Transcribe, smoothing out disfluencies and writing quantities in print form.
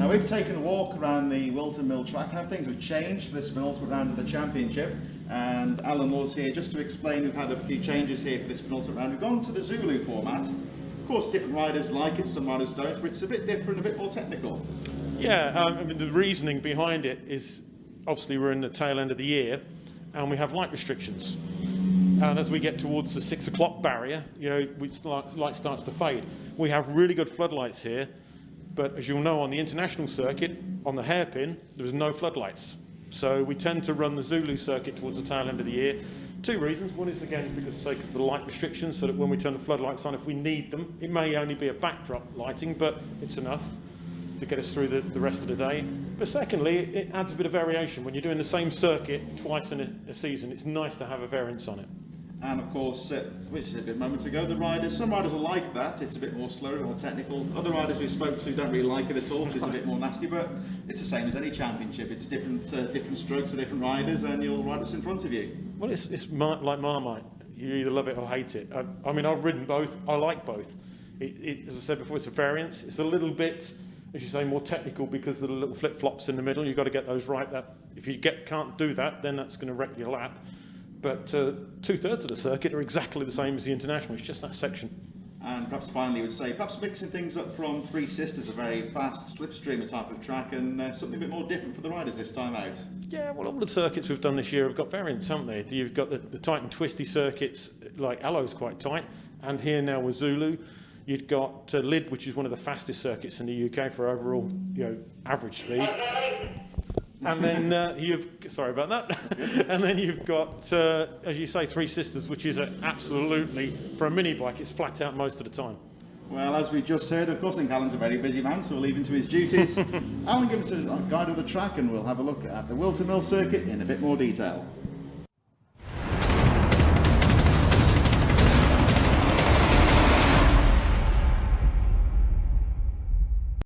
Now we've taken a walk around the Whilton Mill track, how things have changed for this penultimate round of the championship, and Alan Law's here just to explain. We've had a few changes here for this penultimate round. We've gone to the Zulu format. Of course, different riders like it, some riders don't, but it's a bit different, a bit more technical. Yeah, I mean, the reasoning behind it is obviously we're in the tail end of the year and we have light restrictions. And as we get towards the 6 o'clock barrier, you know, light starts to fade. We have really good floodlights here, but as you'll know, on the international circuit, on the hairpin, there's no floodlights. So we tend to run the Zulu circuit towards the tail end of the year. 2 reasons. One is, again, because of the light restrictions, so that when we turn the floodlights on, if we need them, it may only be a backdrop lighting, but it's enough to get us through the rest of the day. But secondly, it adds a bit of variation. When you're doing the same circuit twice in a season, it's nice to have a variance on it. And of course, which is a bit moment ago, the riders, some riders will like that, it's a bit more slow, more technical. Other riders we spoke to don't really like it at all, because it's a bit more nasty, but it's the same as any championship. It's different strokes for different riders, and you'll ride what's in front of you. Well, it's like Marmite. You either love it or hate it. I mean, I've ridden both. I like both. As I said before, it's a variance. It's a little bit, as you say, more technical because of the little flip-flops in the middle. You've got to get those right. That if you can't do that, then that's going to wreck your lap. But 2/3 of the circuit are exactly the same as the international. It's just that section. And perhaps finally, would say perhaps mixing things up from Three Sisters, a very fast slipstreamer type of track, and something a bit more different for the riders this time out. Yeah, well, all the circuits we've done this year have got variants, haven't they? You've got the tight and twisty circuits, like Alo's quite tight, and here now with Zulu, you've got Lid, which is one of the fastest circuits in the UK for overall, average speed. And then sorry about that. And then you've got, as you say, Three Sisters, which is absolutely, for a mini bike, it's flat out most of the time. Well, as we just heard, of course, I think Alan's a very busy man, so we'll leave him to his duties. Alan, give us a guide of the track, and we'll have a look at the Whilton Mill Circuit in a bit more detail.